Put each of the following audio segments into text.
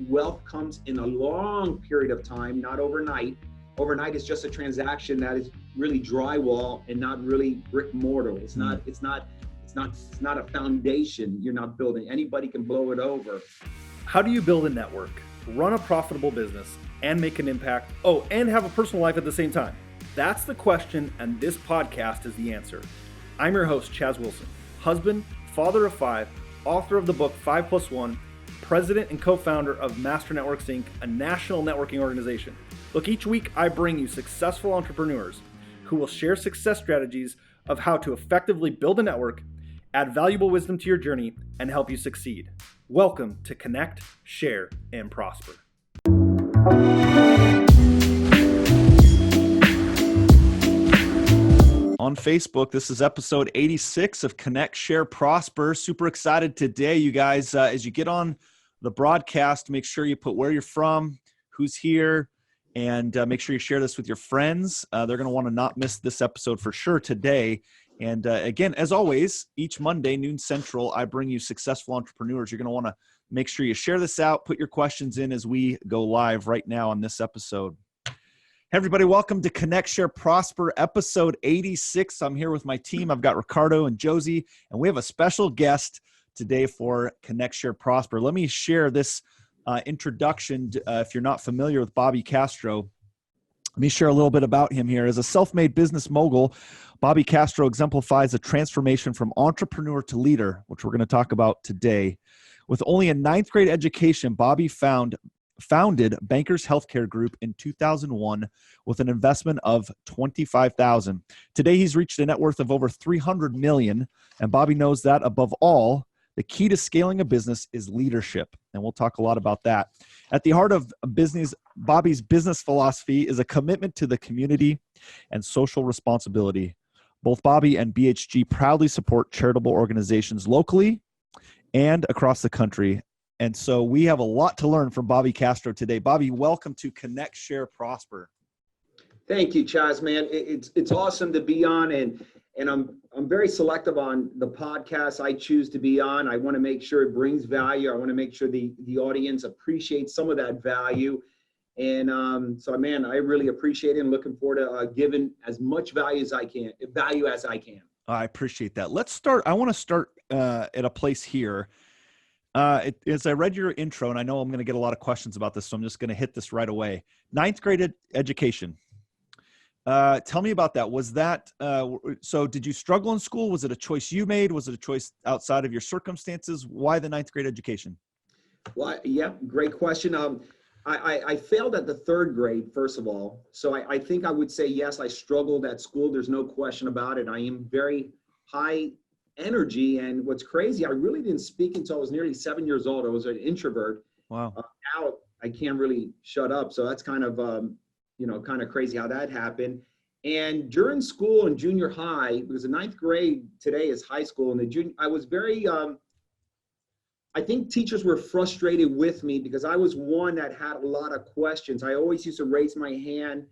Wealth comes in a long period of time, not overnight. Overnight is just a transaction that is really drywall and not really brick mortar. It's not a foundation you're not building. Anybody can blow it over. How do you build a network, run a profitable business, and make an impact? Oh, and have a personal life at the same time? That's the question, and this podcast is the answer. I'm your host, Chaz Wilson, husband, father of 5, author of the book 5+1, president and co-founder of Master Networks Inc., a national networking organization. Look, each week I bring you successful entrepreneurs who will share success strategies of how to effectively build a network, add valuable wisdom to your journey, and help you succeed. Welcome to Connect, Share, and Prosper. On Facebook, this is episode 86 of Connect, Share, Prosper. Super excited today, you guys. As you get on the broadcast, make sure you put where you're from, who's here, and make sure you share this with your friends. They're going to want to not miss this episode for sure today. And again, as always, each Monday, noon central, I bring you successful entrepreneurs. You're going to want to make sure you share this out, put your questions in as we go live right now on this episode. Hey, everybody, welcome to Connect, Share, Prosper, episode 86. I'm here with my team. I've got Ricardo and Josie, and we have a special guest today for Connect, Share, Prosper. Let me share this introduction. If you're not familiar with Bobby Castro, let me share a little bit about him here. As a self-made business mogul, Bobby Castro exemplifies a transformation from entrepreneur to leader, which we're going to talk about today. With only a 9th grade education, Bobby founded Bankers Healthcare Group in 2001 with an investment of $25,000. Today, he's reached a net worth of over $300 million, and Bobby knows that above all, the key to scaling a business is leadership, and we'll talk a lot about that. At the heart of business, Bobby's business philosophy is a commitment to the community and social responsibility. Both Bobby and BHG proudly support charitable organizations locally and across the country. And so we have a lot to learn from Bobby Castro today. Bobby, welcome to Connect, Share, Prosper. Thank you, Chaz, man. It's awesome to be on, and I'm very selective on the podcast I choose to be on. I want to make sure it brings value. I want to make sure the audience appreciates some of that value. And so, man, I really appreciate it and looking forward to giving as much value as I can. I appreciate that. Let's start. I want to start at a place here. As I read your intro, and I know I'm going to get a lot of questions about this, so I'm just going to hit this right away. 9th grade education. Tell me about that. Was that, so did you struggle in school? Was it a choice you made? Was it a choice outside of your circumstances? Why the 9th grade education? Well, yeah, great question. I failed at the 3rd grade, first of all. So I think I would say, yes, I struggled at school. There's no question about it. I am very high energy. And what's crazy, I really didn't speak until I was nearly 7 years old. I was an introvert. Wow. Now I can't really shut up. So that's kind of, kind of crazy how that happened. And during school and junior high, because the 9th grade today is high school, and I was very, I think teachers were frustrated with me because I was one that had a lot of questions. I always used to raise my hand.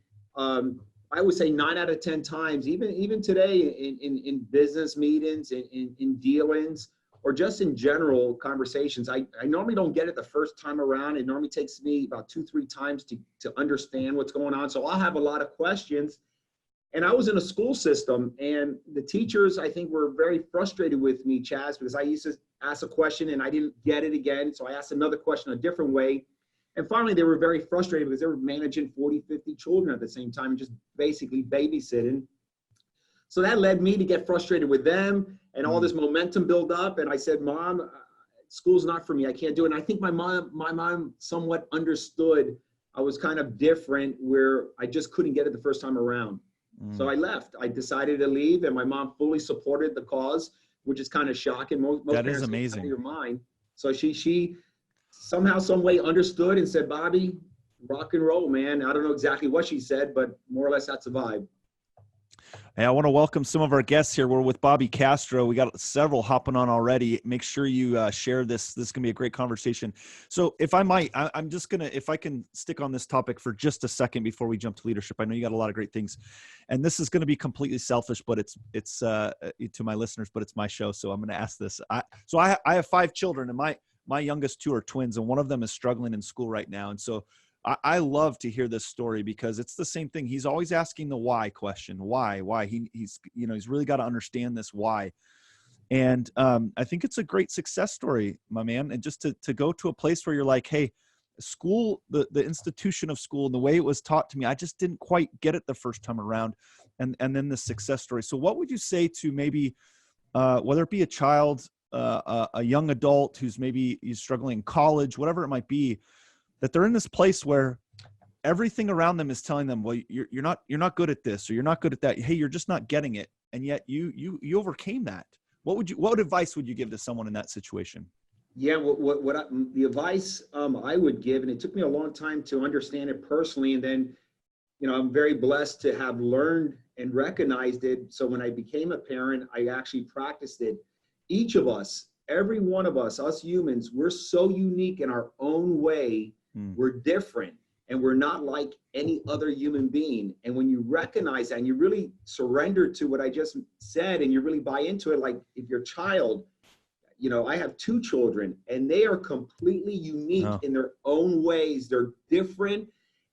I would say 9 out of 10 times, even today in business meetings, in dealings, or just in general conversations. I normally don't get it the first time around. It normally takes me about 2-3 times to understand what's going on. So I'll have a lot of questions. And I was in a school system, and the teachers, I think, were very frustrated with me, Chaz, because I used to ask a question and I didn't get it again. So I asked another question a different way. And finally, they were very frustrated because they were managing 40, 50 children at the same time, just basically babysitting. So that led me to get frustrated with them, and all this momentum built up. And I said, Mom, school's not for me. I can't do it. And I think my mom somewhat understood I was kind of different, where I just couldn't get it the first time around. So I left. I decided to leave, and my mom fully supported the cause, which is kind of shocking. Most that is amazing. Your mind. So she somehow, some way understood and said, Bobby, rock and roll, man. I don't know exactly what she said, but more or less that's the vibe. Hey, I want to welcome some of our guests here. We're with Bobby Castro. We got several hopping on already. Make sure you share this. This is going to be a great conversation. So if I might, I'm just going to, if I can stick on this topic for just a second before we jump to leadership. I know you got a lot of great things, and this is going to be completely selfish, but it's to my listeners, but it's my show. So I'm going to ask this. I have 5 children, and my my youngest two are twins, and one of them is struggling in school right now. And so I love to hear this story because it's the same thing. He's always asking the why question. Why? He's really got to understand this why. And I think it's a great success story, my man. And just to go to a place where you're like, hey, school, the institution of school and the way it was taught to me, I just didn't quite get it the first time around. And then the success story. So what would you say to maybe, whether it be a child, a young adult who's maybe struggling in college, whatever it might be, that they're in this place where everything around them is telling them, well, you're not good at this, or you're not good at that. Hey, you're just not getting it. And yet you overcame that. What advice would you give to someone in that situation? Yeah, the advice I would give, and it took me a long time to understand it personally, and then, I'm very blessed to have learned and recognized it. So when I became a parent, I actually practiced it. Each of us, every one of us humans, we're so unique in our own way. We're different, and we're not like any other human being. And when you recognize that and you really surrender to what I just said, and you really buy into it, like if your child, I have two children, and they are completely unique in their own ways. They're different.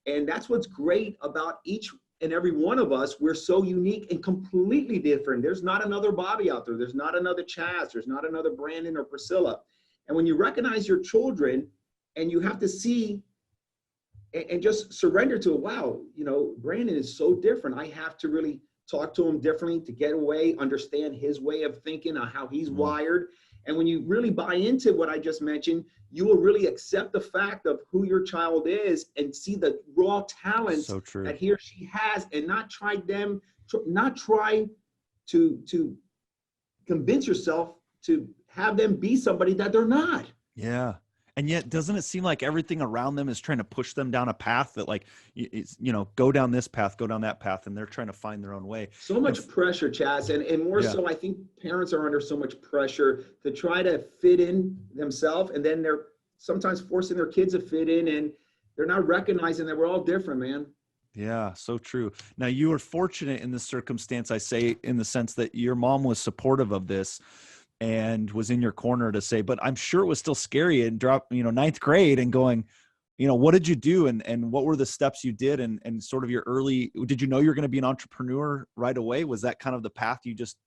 And that's what's great about each and every one of us. We're so unique and completely different. There's not another Bobby out there. There's not another Chaz. There's not another Brandon or Priscilla. And when you recognize your children, and you have to see and just surrender to it, wow, Brandon is so different. I have to really talk to him differently to get away, understand his way of thinking, how he's wired. And when you really buy into what I just mentioned, you will really accept the fact of who your child is and see the raw talents that he or she has, and not try to convince yourself to have them be somebody that they're not. Yeah. And yet, doesn't it seem like everything around them is trying to push them down a path that, like, go down this path, go down that path, and they're trying to find their own way. So much pressure, Chaz, and more so, I think parents are under so much pressure to try to fit in themselves, and then they're sometimes forcing their kids to fit in, and they're not recognizing that we're all different, man. Yeah, so true. Now, you were fortunate in this circumstance, I say, in the sense that your mom was supportive of this and was in your corner to say, but I'm sure it was still scary and ninth grade and going, what did you do? And what were the steps you did? And sort of did you know you were going to be an entrepreneur right away? Was that kind of the path you just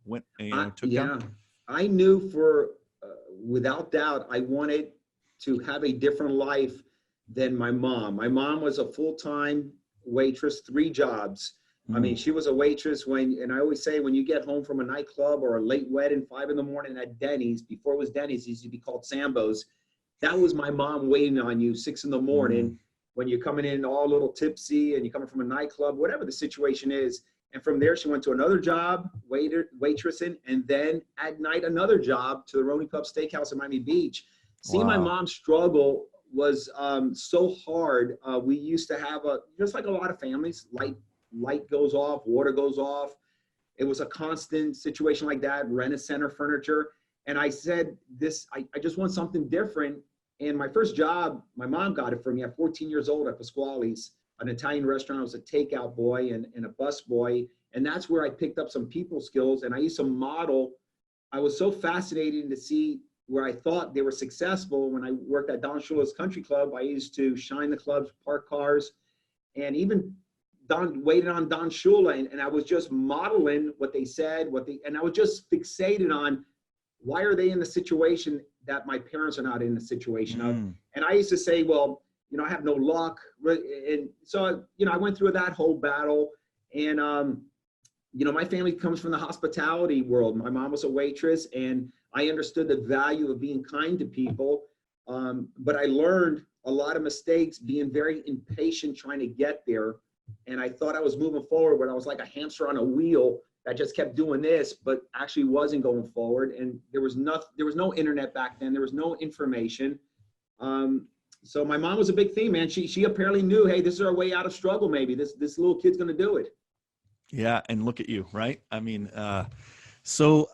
went, took down? I knew without doubt, I wanted to have a different life than my mom. My mom was a full-time waitress, 3 jobs. I mean, she was a waitress and I always say, when you get home from a nightclub or a late wedding, 5 a.m. at Denny's, before it was Denny's, it used to be called Sambo's. That was my mom waiting on you, 6 a.m. when you're coming in all a little tipsy and you're coming from a nightclub, whatever the situation is. And from there, she went to another job, waitressing, and then at night, another job to the Roney Pub Steakhouse in Miami Beach. Seeing my mom struggle was so hard. We used to have just like a lot of families, light goes off, water goes off. It was a constant situation like that, Rent-A-Center furniture. And I said, I just want something different. And my first job, my mom got it for me at 14 years old at Pasquale's, an Italian restaurant. I was a takeout boy and a bus boy. And that's where I picked up some people skills. And I used to model. I was so fascinated to see where I thought they were successful. When I worked at Don Shula's Country Club, I used to shine the clubs, park cars, and even waited on Don Shula, and I was just modeling what they said, and I was just fixated on, why are they in the situation that my parents are not in the situation of? And I used to say, well, I have no luck. And so, I went through that whole battle, and, my family comes from the hospitality world. My mom was a waitress, and I understood the value of being kind to people. But I learned a lot of mistakes, being very impatient, trying to get there. And I thought I was moving forward, but I was like a hamster on a wheel that just kept doing this, but actually wasn't going forward. And there was no internet back then. There was no information. So my mom was a big thing, man. She apparently knew, hey, this is our way out of struggle. Maybe this little kid's going to do it. Yeah. And look at you, right? I mean, so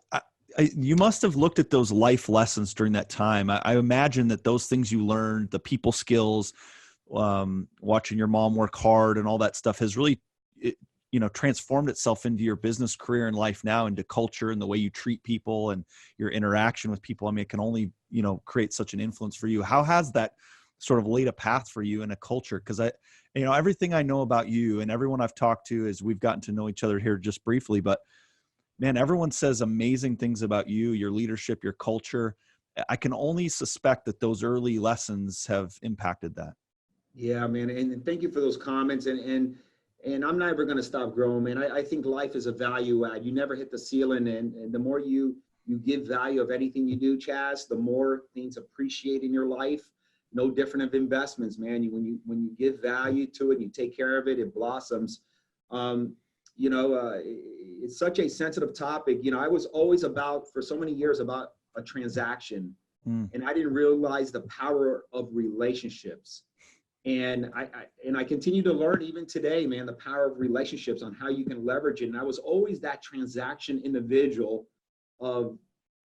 you must have looked at those life lessons during that time. I imagine that those things you learned, the people skills, watching your mom work hard and all that stuff has really transformed itself into your business career and life now, into culture and the way you treat people and your interaction with people. I mean, it can only, create such an influence for you. How has that sort of laid a path for you in a culture? Because everything I know about you and everyone I've talked to, as we've gotten to know each other here just briefly, but man, everyone says amazing things about you, your leadership, your culture. I can only suspect that those early lessons have impacted that. Yeah, man. And thank you for those comments. And I'm never going to stop growing, man. I think life is a value add. You never hit the ceiling. And the more you give value of anything you do, Chaz, the more things appreciate in your life. No different of investments, man. When you give value to it, you take care of it, it blossoms. It's such a sensitive topic. I was always for so many years about a transaction, and I didn't realize the power of relationships. And I continue to learn even today, man, the power of relationships on how you can leverage it. And I was always that transaction individual of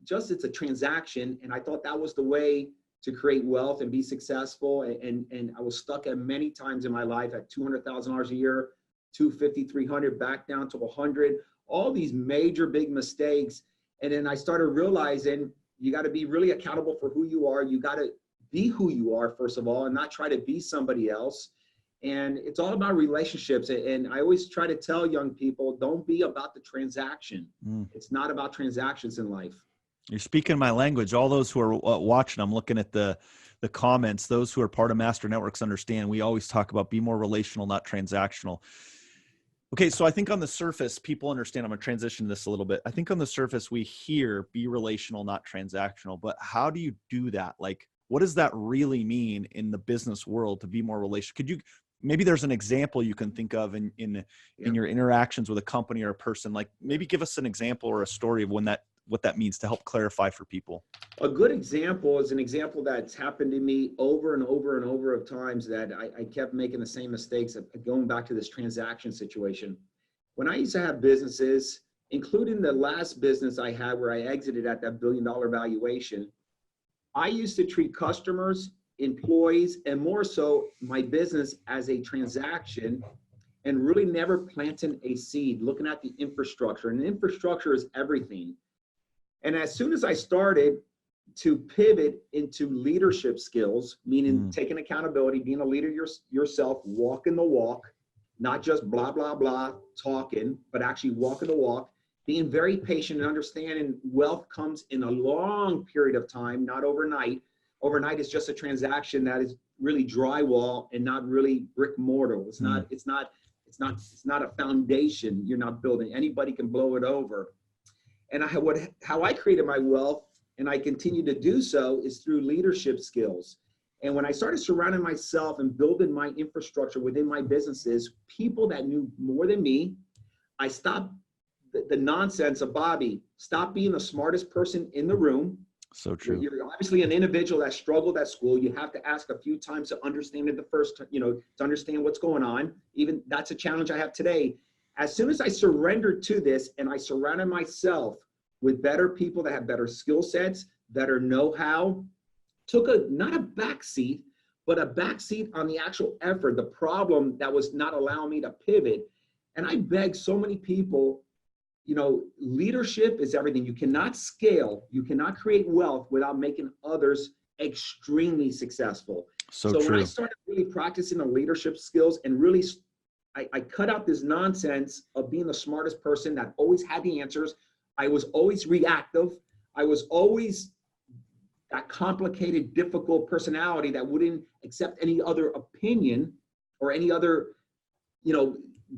just, it's a transaction. And I thought that was the way to create wealth and be successful. And I was stuck at many times in my life at $200,000 a year, 250, 300, back down to 100, all these major big mistakes. And then I started realizing you got to be really accountable for who you are. You got to be who you are, first of all, and not try to be somebody else. And it's all about relationships. And I always try to tell young people, don't be about the transaction. It's not about transactions in life. You're speaking my language. All those who are watching, I'm looking at the comments. Those who are part of Master Networks understand we always talk about be more relational, not transactional. Okay, so I think on the surface, people understand. I'm going to transition this a little bit. I think on the surface, we hear be relational, not transactional. But how do you do that? Like, what does that really mean in the business world to be more relational? Maybe there's an example you can think of in your interactions with a company or a person, like maybe give us an example or a story of what that means to help clarify for people. A good example is an example that's happened to me over and over and over of times that I kept making the same mistakes of going back to this transaction situation. When I used to have businesses, including the last business I had where I exited at that $1 billion valuation, I used to treat customers, employees, and more so my business as a transaction, and really never planting a seed, looking at the infrastructure. And the infrastructure is everything. And as soon as I started to pivot into leadership skills, meaning taking accountability, being a leader yourself, walking the walk, not just blah, blah, blah, talking, but actually walking the walk, being very patient and understanding wealth comes in a long period of time, not overnight. Overnight is just a transaction that is really drywall and not really brick mortar. It's not a foundation you're not building. Anybody can blow it over. And how I created my wealth, and I continue to do so, is through leadership skills. And when I started surrounding myself and building my infrastructure within my businesses, people that knew more than me, I stopped the nonsense of Bobby. Stop being the smartest person in the room. So true. You're obviously an individual that struggled at school. You have to ask a few times to understand it to understand what's going on. Even that's a challenge I have today. As soon as I surrendered to this and I surrounded myself with better people that have better skill sets, better know-how, took not a backseat, but a backseat on the actual effort, the problem that was not allowing me to pivot. And I beg so many people, leadership is everything. You cannot scale, you cannot create wealth without making others extremely successful. So true. When I started really practicing the leadership skills and really I cut out this nonsense of being the smartest person that always had the answers. I was always reactive. I was always that complicated, difficult personality that wouldn't accept any other opinion or any other,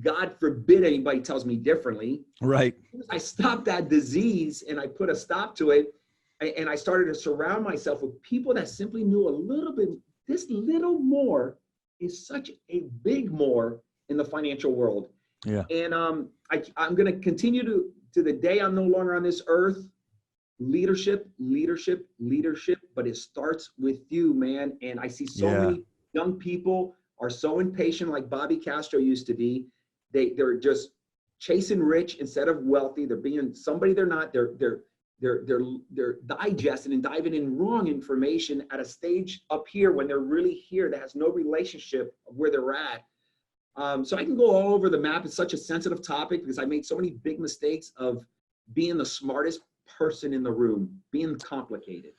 God forbid anybody tells me differently. Right. I stopped that disease and I put a stop to it. And I started to surround myself with people that simply knew a little bit. This little more is such a big more in the financial world. Yeah. And I'm going to continue to the day I'm no longer on this earth. Leadership, but it starts with you, man. And I see so many young people are so impatient, like Bobby Castro used to be. They're just chasing rich instead of wealthy. They're being somebody they're not. They're digesting and diving in wrong information at a stage up here when they're really here that has no relationship of where they're at. So I can go all over the map. It's such a sensitive topic because I made so many big mistakes of being the smartest person in the room, being complicated.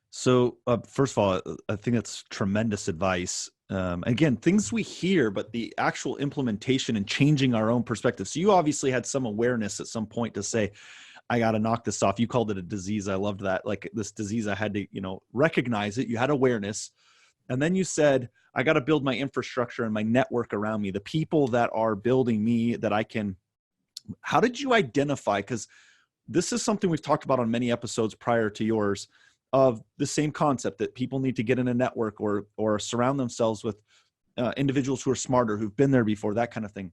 So first of all, I think that's tremendous advice. Again, things we hear, but the actual implementation and changing our own perspective. So you obviously had some awareness at some point to say, I got to knock this off. You called it a disease. I loved that. Like this disease, I had to, recognize it. You had awareness. And then you said, I got to build my infrastructure and my network around me, the people that are building me that I can. How did you identify? Because this is something we've talked about on many episodes prior to yours, of the same concept that people need to get in a network or surround themselves with individuals who are smarter, who've been there before, that kind of thing.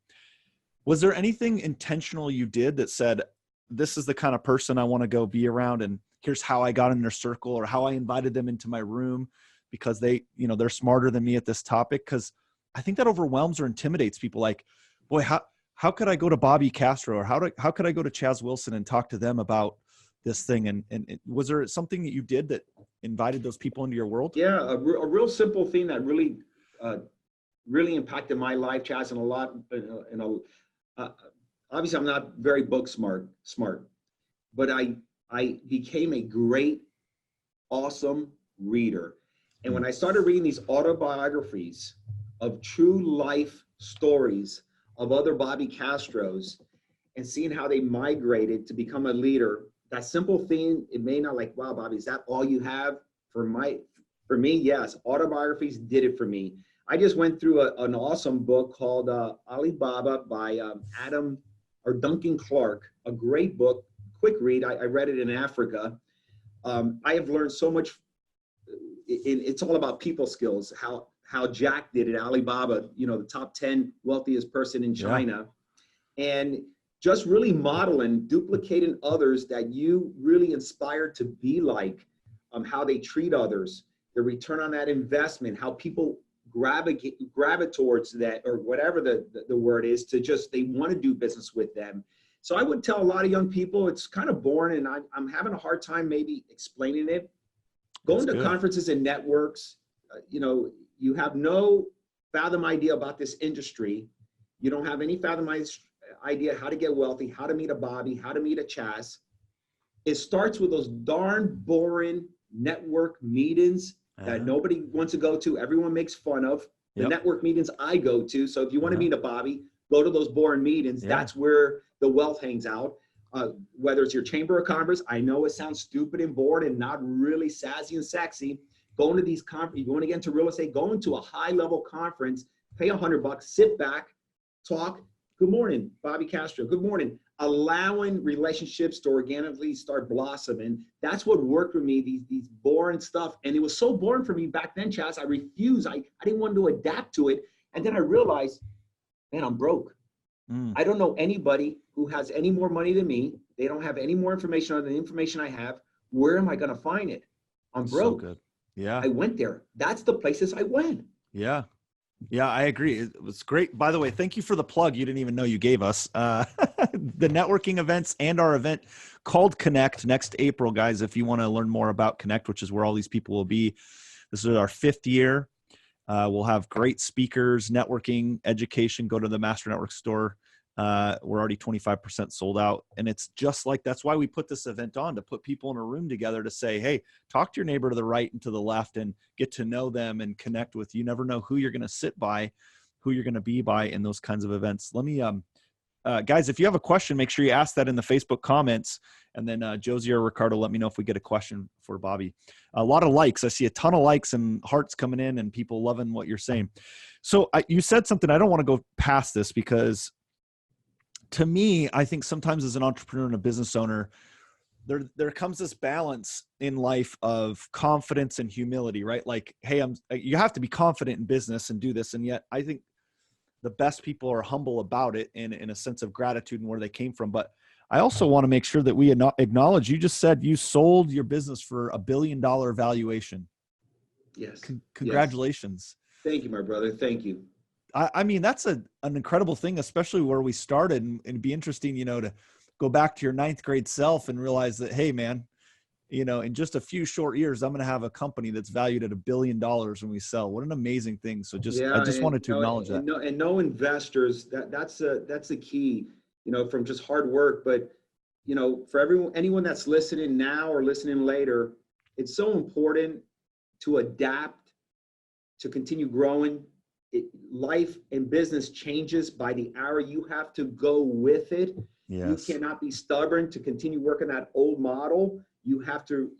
Was there anything intentional you did that said, this is the kind of person I want to go be around, and here's how I got in their circle, or how I invited them into my room because they're smarter than me at this topic? Because I think that overwhelms or intimidates people. Like, boy, how could I go to Bobby Castro, or how could I go to Chaz Wilson and talk to them about this thing? And was there something that you did that invited those people into your world? Yeah, a real simple thing that really, really impacted my life, Chaz, and a lot. Obviously, I'm not very book smart, but I became a great, awesome reader. And when I started reading these autobiographies of true life stories of other Bobby Castros and seeing how they migrated to become a leader, that simple thing, it may not like, wow, Bobby, is that all you have? For me, yes, autobiographies did it for me. I just went through an awesome book called Alibaba by Duncan Clark, a great book, quick read. I read it in Africa. I have learned so much. It's all about people skills, how Jack did it, Alibaba, the top 10 wealthiest person in China. Yeah. And just really modeling, duplicating others that you really inspire to be like, how they treat others, the return on that investment, how people gravitate towards that, or whatever the word is, to just, they want to do business with them. So I would tell a lot of young people, it's kind of boring, and I'm having a hard time maybe explaining it. Going to conferences and networks, you have no fathom idea about this industry. You don't have any fathom idea how to get wealthy, how to meet a Bobby, how to meet a Chaz. It starts with those darn boring network meetings that nobody wants to go to. Everyone makes fun of the network meetings I go to. So if you want to meet a Bobby, go to those boring meetings. That's where the wealth hangs out. Whether it's your chamber of commerce, I know it sounds stupid and bored and not really sassy and sexy. Going to these conferences, you want to get into real estate, going to a high level conference, pay $100, sit back, talk. Good morning, Bobby Castro. Good morning. Allowing relationships to organically start blossoming. That's what worked for me, these boring stuff. And it was so boring for me back then, Chaz. I refused. I didn't want to adapt to it. And then I realized, man, I'm broke. I don't know anybody who has any more money than me. They don't have any more information other than the information I have. Where am I going to find it? I'm broke. So good. Yeah. I went there. That's the places I went. Yeah. Yeah, I agree. It was great. By the way, thank you for the plug. You didn't even know you gave us the networking events and our event called Connect next April, guys. If you want to learn more about Connect, which is where all these people will be, this is our 5th year. We'll have great speakers, networking, education. Go to the Master Network store. We're already 25% sold out. And it's just like, that's why we put this event on, to put people in a room together to say, hey, talk to your neighbor to the right and to the left and get to know them and connect with. You never know who you're going to sit by, who you're going to be by in those kinds of events. Let me, guys, if you have a question, make sure you ask that in the Facebook comments. And then Josie or Ricardo, let me know if we get a question for Bobby. A lot of likes. I see a ton of likes and hearts coming in and people loving what you're saying. So you said something. I don't want to go past this because to me, I think sometimes as an entrepreneur and a business owner, there comes this balance in life of confidence and humility, right? Like, hey, you have to be confident in business and do this. And yet I think the best people are humble about it in a sense of gratitude and where they came from. But I also want to make sure that we acknowledge, you just said you sold your business for $1 billion valuation. Yes. Congratulations. Yes. Thank you, my brother. Thank you. I mean, that's an incredible thing, especially where we started, and it'd be interesting, to go back to your 9th grade self and realize that, hey man, in just a few short years, I'm going to have a company that's valued at $1 billion when we sell. What an amazing thing. So I just wanted to acknowledge that. No investors, that's the key, from just hard work. But, for anyone that's listening now or listening later, it's so important to adapt, to continue growing. Life and business changes by the hour. You have to go with it. Yes. You cannot be stubborn to continue working that old model. You have to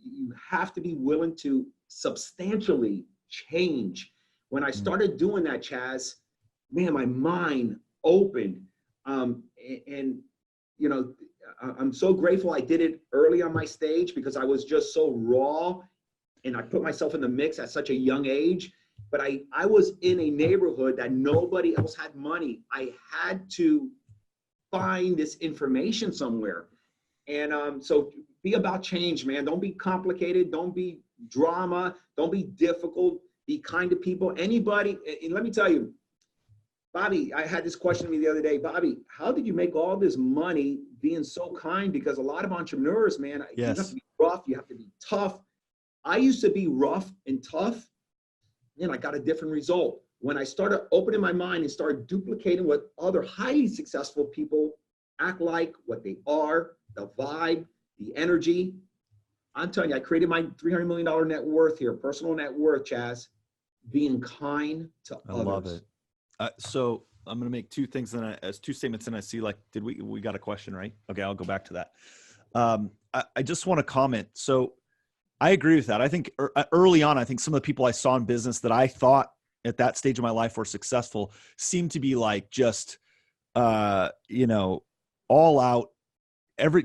be willing to substantially change. When I started doing that, Chaz, man, my mind opened. And I'm so grateful I did it early on my stage, because I was just so raw and I put myself in the mix at such a young age. But I was in a neighborhood that nobody else had money. I had to find this information somewhere. And so be about change, man. Don't be complicated. Don't be drama. Don't be difficult. Be kind to people. Anybody, and let me tell you, Bobby, I had this question to me the other day. Bobby, how did you make all this money being so kind? Because a lot of entrepreneurs, man, you have to be rough. You have to be tough. I used to be rough and tough, and I got a different result. When I started opening my mind and started duplicating what other highly successful people act like, what they are, the vibe, the energy, I'm telling you, I created my $300 million net worth here, personal net worth, Chaz, being kind to others. I love it. So I'm going to make two things, as two statements, and I see, like, we got a question, right? Okay, I'll go back to that. I just want to comment. So I agree with that. I think early on, I think some of the people I saw in business that I thought at that stage of my life were successful seemed to be like just, all out,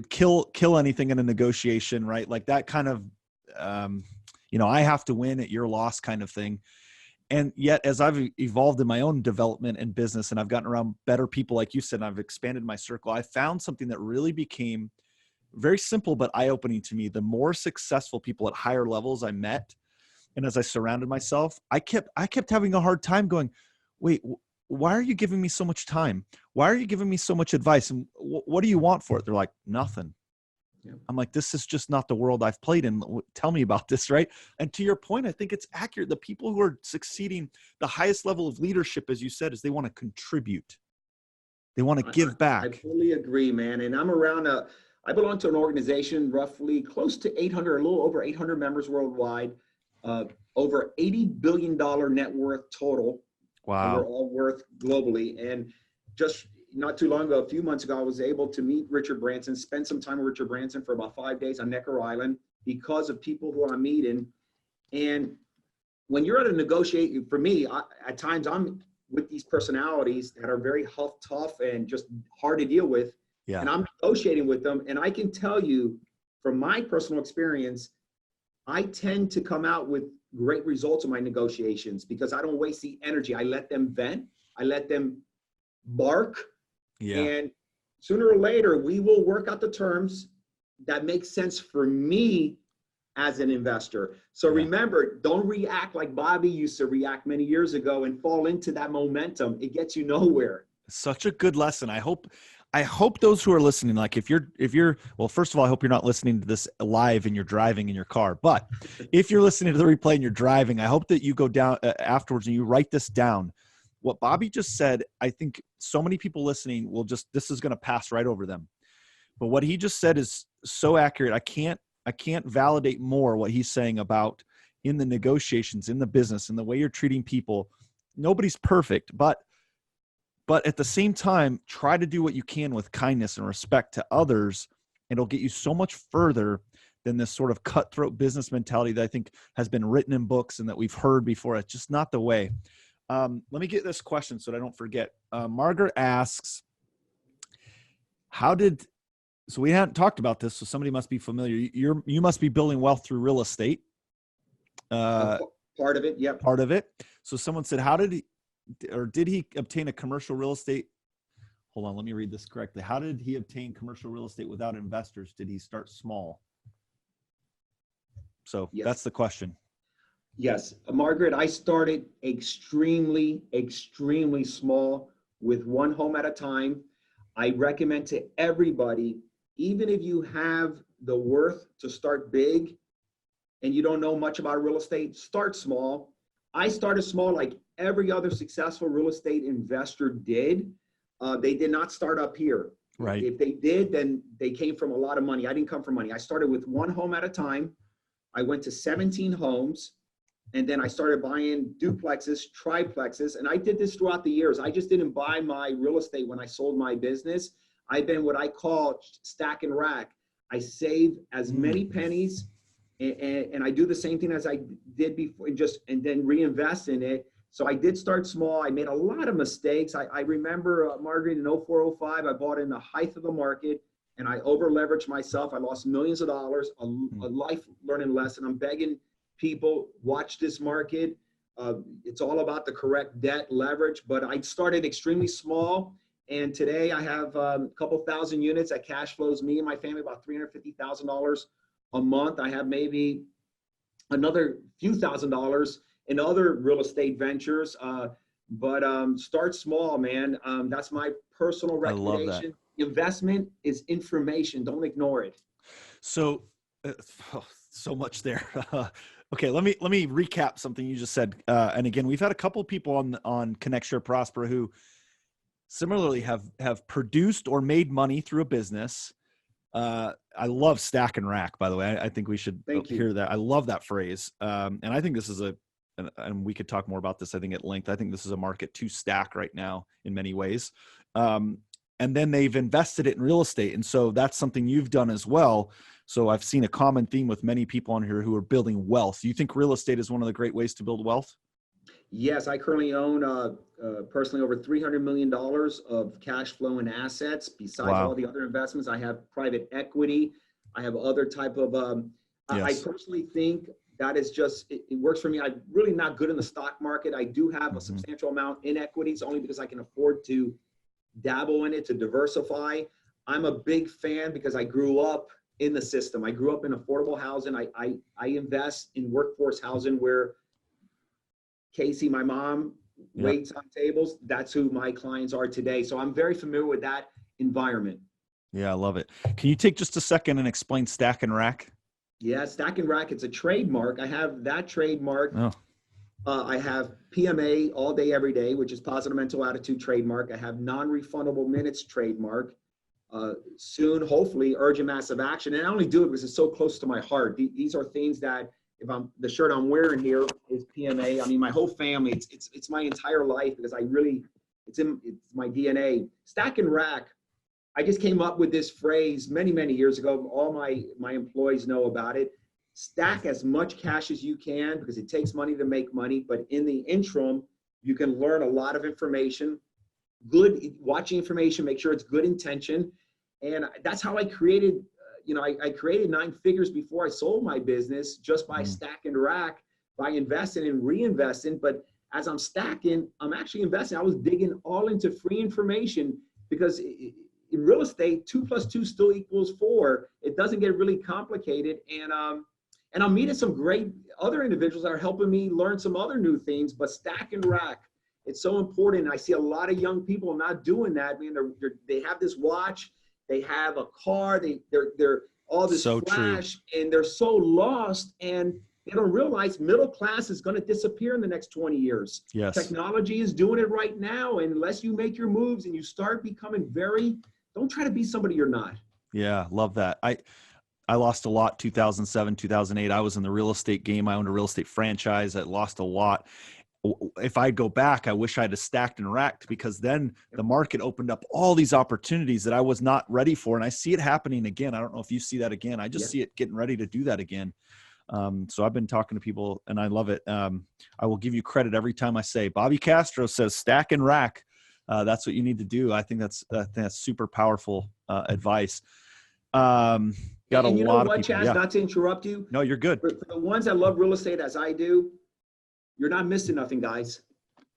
kill anything in a negotiation, right? Like that kind of, I have to win at your loss kind of thing. And yet, as I've evolved in my own development and business, and I've gotten around better people, like you said, and I've expanded my circle, I found something that really became very simple, but eye-opening to me. The more successful people at higher levels I met, and as I surrounded myself, I kept having a hard time going, wait, why are you giving me so much time? Why are you giving me so much advice? And what do you want for it? They're like, nothing. Yeah. I'm like, this is just not the world I've played in. Tell me about this, right? And to your point, I think it's accurate. The people who are succeeding, the highest level of leadership, as you said, is they want to contribute. They want to give back. I fully agree, man. And I'm I belong to an organization roughly close to 800, a little over 800 members worldwide, over $80 billion net worth total. Wow. We're all worth globally. And just not too long ago, a few months ago, I was able to meet Richard Branson, spend some time with Richard Branson for about 5 days on Necker Island because of people who I'm meeting. And when you're at a negotiate, for me, at times I'm with these personalities that are very tough and just hard to deal with. Yeah. And I'm negotiating with them. And I can tell you from my personal experience, I tend to come out with great results in my negotiations because I don't waste the energy. I let them vent. I let them bark. Yeah. And sooner or later, we will work out the terms that make sense for me as an investor. So remember, don't react like Bobby used to react many years ago and fall into that momentum. It gets you nowhere. Such a good lesson. I hope those who are listening, like if you're, well, first of all, I hope you're not listening to this live and you're driving in your car, but if you're listening to the replay and you're driving, I hope that you go down afterwards and you write this down. What Bobby just said, I think so many people listening will this is going to pass right over them. But what he just said is so accurate. I can't validate more what he's saying about in the negotiations, in the business, in the way you're treating people. Nobody's perfect, but at the same time, try to do what you can with kindness and respect to others. And it'll get you so much further than this sort of cutthroat business mentality that I think has been written in books and that we've heard before. It's just not the way. Let me get this question so that I don't forget. Margaret asks, so we hadn't talked about this, so somebody must be familiar. You must be building wealth through real estate. Part of it, yep. Part of it. So someone said, did he obtain a commercial real estate? Hold on, let me read this correctly. How did he obtain commercial real estate without investors? Did he start small? So yes. That's the question. Yes, Margaret, I started extremely, extremely small with one home at a time. I recommend to everybody, even if you have the worth to start big and you don't know much about real estate, start small. I started small like every other successful real estate investor did. They did not start up here. Right. If they did, then they came from a lot of money. I didn't come from money. I started with one home at a time. I went to 17 homes, and then I started buying duplexes, triplexes, and I did this throughout the years. I just didn't buy my real estate when I sold my business. I've been what I call stack and rack. I save as many pennies, and I do the same thing as I did before, and then reinvest in it. So I did start small. I made a lot of mistakes. I remember, Marguerite, in 04, 05, I bought in the height of the market, and I over leveraged myself. I lost millions of dollars, a life learning lesson. I'm begging people, watch this market. It's all about the correct debt leverage, but I started extremely small. And today I have a couple thousand units that cash flows me and my family about $350,000 a month. I have maybe another few $1,000s in other real estate ventures. But start small, man. That's my personal recommendation. I love that. Investment is information. Don't ignore it. So, so much there. Okay, let me recap something you just said. And again, we've had a couple of people on Connect, Share, Prosper who similarly have produced or made money through a business. I love stack and rack, by the way. I think we should hear that. I love that phrase. And I think this is and we could talk more about this, I think, at length. I think this is a market to stack right now in many ways. And then they've invested it in real estate. And so that's something you've done as well. So I've seen a common theme with many people on here who are building wealth. Do you think real estate is one of the great ways to build wealth? Yes, I currently own personally over $300 million of cash flow and assets. Besides all the other investments, I have private equity. I have other type of, I personally think that is just, it works for me. I'm really not good in the stock market. I do have a substantial amount in equities only because I can afford to dabble in it, to diversify. I'm a big fan because I grew up in the system. I grew up in affordable housing. I invest in workforce housing where Casey, my mom, waits on tables. That's who my clients are today. So I'm very familiar with that environment. Yeah, I love it. Can you take just a second and explain stack and rack? Yeah, stack and rack. It's a trademark. I have that trademark. I have PMA all day, every day, which is positive mental attitude trademark. I have non-refundable minutes trademark. Soon, hopefully, urgent massive action. And I only do it because it's so close to my heart. These are things that, if the shirt I'm wearing here is PMA. I mean, my whole family, it's my entire life because it's my DNA. Stack and rack. I just came up with this phrase many, many years ago. All my employees know about it. Stack as much cash as you can because it takes money to make money. But in the interim, you can learn a lot of information. Watching information, make sure it's good intention. And that's how I created, I created 9 figures before I sold my business just by stack and rack, by investing and reinvesting. But as I'm stacking, I'm actually investing. I was digging all into free information because in real estate, 2 + 2 still equals 4. It doesn't get really complicated. And I'm meeting some great other individuals that are helping me learn some other new things, but stack and rack, it's so important. I see a lot of young people not doing that. I mean, they have this watch, they have a car, they're all this flash, and they're so lost, and they don't realize middle class is going to disappear in the next 20 years. Yes. Technology is doing it right now. And unless you make your moves and you start becoming don't try to be somebody you're not. Yeah, love that. I lost a lot 2007, 2008. I was in the real estate game. I owned a real estate franchise. I lost a lot. If I go back, I wish I'd have stacked and racked because then the market opened up all these opportunities that I was not ready for. And I see it happening again. I don't know if you see that again. I just see it getting ready to do that again. So I've been talking to people and I love it. I will give you credit every time I say Bobby Castro says stack and rack. That's what you need to do. I think that's super powerful advice. Got a lot of people. Chaz, not to interrupt you. No, you're good. For the ones that love real estate as I do, you're not missing nothing, guys.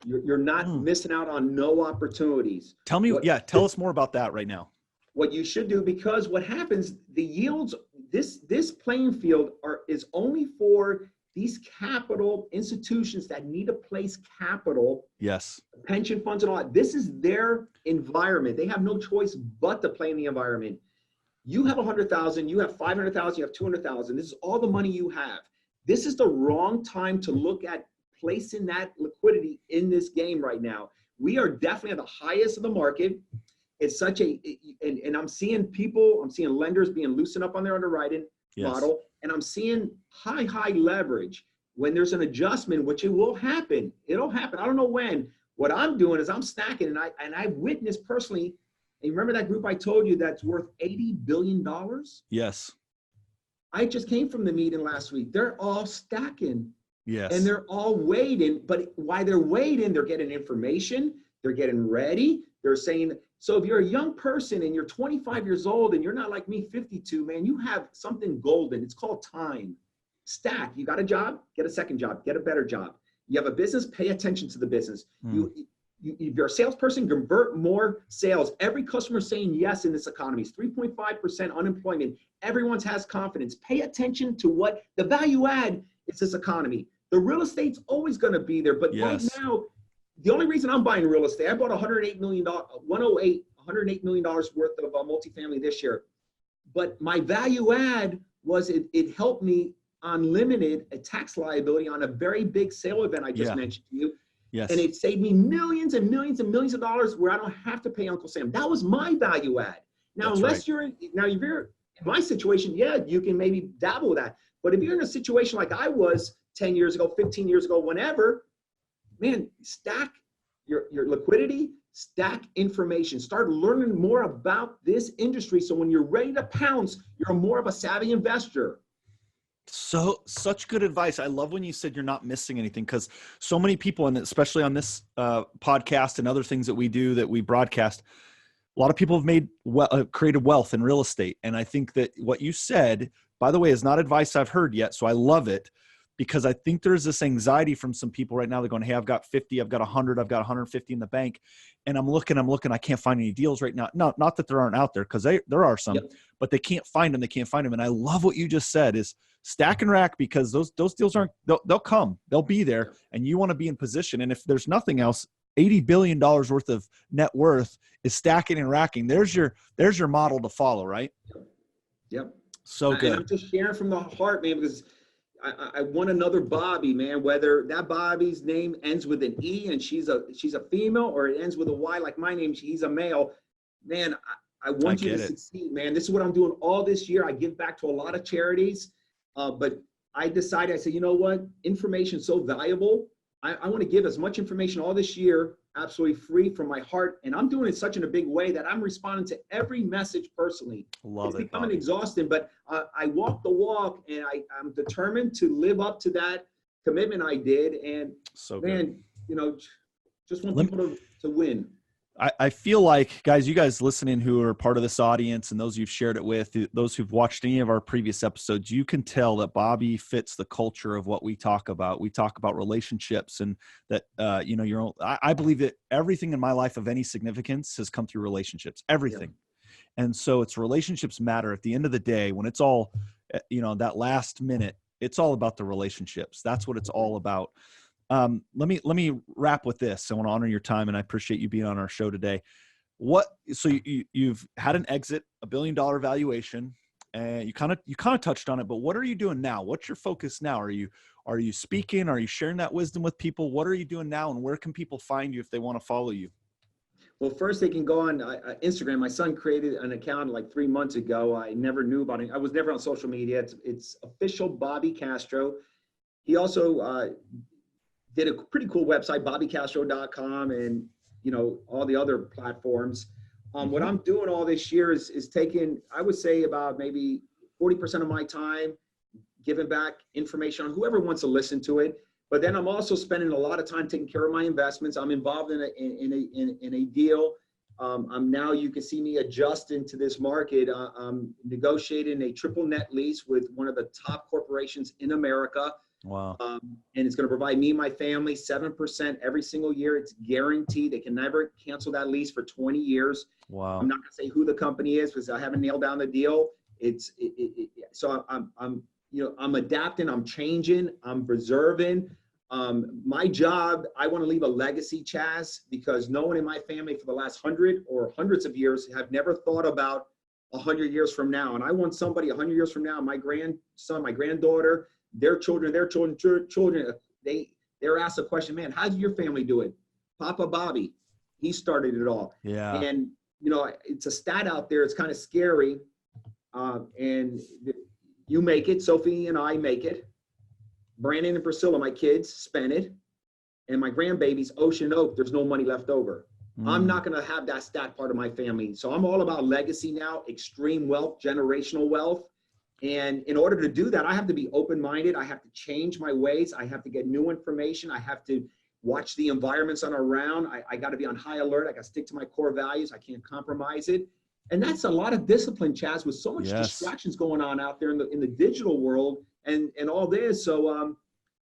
You're not missing out on no opportunities. Tell us more about that right now. What you should do, because what happens, the yields, this playing field is only for these capital institutions that need to place capital. Yes. Pension funds and all that. This is their environment. They have no choice but to play in the environment. You have 100,000, you have 500,000, you have 200,000. This is all the money you have. This is the wrong time to look at placing that liquidity in this game right now. We are definitely at the highest of the market. It's such and I'm seeing lenders being loosened up on their underwriting model, and I'm seeing high leverage. When there's an adjustment, which it will happen, it'll happen. I don't know when. What I'm doing is I'm stacking, and I witnessed personally. And remember that group I told you that's worth $80 billion? Yes. I just came from the meeting last week. They're all stacking. Yes. And they're all waiting. But while they're waiting, they're getting information. They're getting ready. They're saying, so if you're a young person and you're 25 years old and you're not like me, 52, man, you have something golden. It's called time. Stack. You got a job, get a second job, get a better job. You have a business, pay attention to the business. If you're a salesperson, convert more sales. Every customer is saying yes in this economy. It's 3.5% unemployment. Everyone has confidence. Pay attention to what the value add is this economy. The real estate's always going to be there. But right now, the only reason I'm buying real estate, I bought $108 million worth of multifamily this year. But my value add was it helped me unlimited a tax liability on a very big sale event I just mentioned to you. Yes. And it saved me millions and millions and millions of dollars where I don't have to pay Uncle Sam. That was my value add. Now, if you're in my situation, you can maybe dabble with that. But if you're in a situation like I was 10 years ago, 15 years ago, whenever, man, stack your liquidity, stack information, start learning more about this industry. So when you're ready to pounce, you're more of a savvy investor. Such good advice. I love when you said you're not missing anything, because so many people, and especially on this podcast and other things that we do, that we broadcast, a lot of people have created wealth in real estate. And I think that what you said, by the way, is not advice I've heard yet. So I love it, because I think there's this anxiety from some people right now. They're going, hey, I've got 50, I've got 100, I've got 150 in the bank. And I'm looking, I can't find any deals right now. No, not that there aren't out there, because there are some, but they can't find them. And I love what you just said is stack and rack, because those deals they'll come, they'll be there, and you want to be in position. And if there's nothing else, $80 billion worth of net worth is stacking and racking. There's your model to follow, right? Yep. So good. And I'm just sharing from the heart, man, because I want another Bobby, man, whether that Bobby's name ends with an E and she's a female, or it ends with a Y like my name, he's a male. Man, I want you to succeed, man. This is what I'm doing all this year. I give back to a lot of charities, but I decided, I said, you know what? Information is so valuable. I want to give as much information all this year, absolutely free from my heart. And I'm doing it in a big way that I'm responding to every message personally. It's becoming exhausting, but I walk the walk, and I'm determined to live up to that commitment I did. And man, just want people to win. I feel like, guys, you guys listening who are part of this audience, and those you've shared it with, those who've watched any of our previous episodes, you can tell that Bobby fits the culture of what we talk about. We talk about relationships, and that, I believe that everything in my life of any significance has come through relationships, everything. Yeah. And so it's relationships matter at the end of the day. When it's all, that last minute, it's all about the relationships. That's what it's all about. Let me wrap with this. I want to honor your time, and I appreciate you being on our show today. So you've had an exit, $1 billion valuation, and you kind of touched on it, but what are you doing now? What's your focus now? Are you speaking? Are you sharing that wisdom with people? What are you doing now, and where can people find you if they want to follow you? Well, first they can go on Instagram. My son created an account like 3 months ago. I never knew about it. I was never on social media. It's official Bobby Castro. He also, did a pretty cool website, bobbycastro.com, and all the other platforms. What I'm doing all this year is taking, I would say, about maybe 40% of my time giving back information on whoever wants to listen to it. But then I'm also spending a lot of time taking care of my investments. I'm involved in a deal. Now you can see me adjusting to this market. I'm negotiating a triple net lease with one of the top corporations in America. Wow. And it's going to provide me and my family 7% every single year. It's guaranteed. They can never cancel that lease for 20 years. Wow. I'm not going to say who the company is because I haven't nailed down the deal. So I'm adapting, I'm changing, I'm preserving. My job, I want to leave a legacy, Chaz, because no one in my family for the last 100 or hundreds of years have never thought about 100 years from now. And I want somebody 100 years from now, my grandson, my granddaughter, their children, they're asked a question, man, how did your family do it? Papa Bobby, he started it all. Yeah. And, it's a stat out there. It's kind of scary. And you make it. Sophie and I make it. Brandon and Priscilla, my kids, spend it. And my grandbabies, Ocean Oak, there's no money left over. I'm not going to have that stat part of my family. So I'm all about legacy now, extreme wealth, generational wealth. And in order to do that, I have to be open-minded. I have to change my ways. I have to get new information. I have to watch the environments I'm around. I got to be on high alert. I got to stick to my core values. I can't compromise it. And that's a lot of discipline, Chaz, with so much distractions going on out there in the digital world and all this. So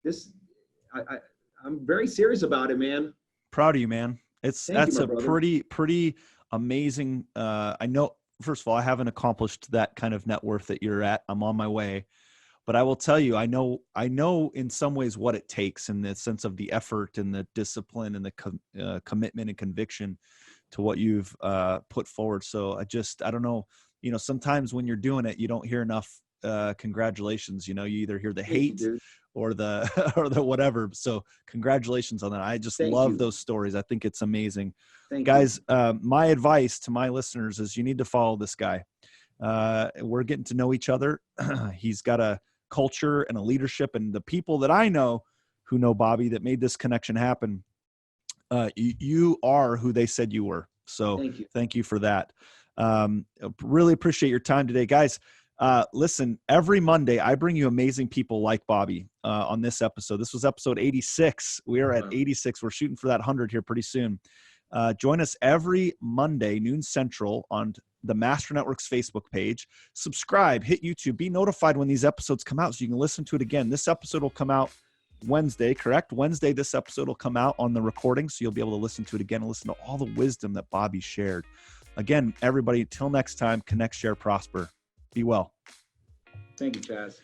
I'm very serious about it, man. Proud of you, man. That's a pretty amazing. I know, first of all, I haven't accomplished that kind of net worth that you're at. I'm on my way, but I will tell you, I know in some ways what it takes in the sense of the effort and the discipline and the commitment and conviction to what you've put forward. So I don't know, sometimes when you're doing it, you don't hear enough congratulations. You either hear the hate or the whatever. So congratulations on that. I just love those stories. I think it's amazing. Guys, my advice to my listeners is you need to follow this guy. We're getting to know each other. He's got a culture and a leadership, and the people that I know who know Bobby that made this connection happen. You are who they said you were. So thank you for that. Really appreciate your time today, guys. Listen, every Monday I bring you amazing people like Bobby on this episode. This was episode 86. We are at 86. We're shooting for that 100 here pretty soon. Join us every Monday, noon Central, on the Master Network's Facebook page. Subscribe, hit YouTube, be notified when these episodes come out so you can listen to it again. This episode will come out Wednesday, correct? Wednesday, this episode will come out on the recording, so you'll be able to listen to it again and listen to all the wisdom that Bobby shared. Again, everybody, till next time, connect, share, prosper. Be well. Thank you, Chaz.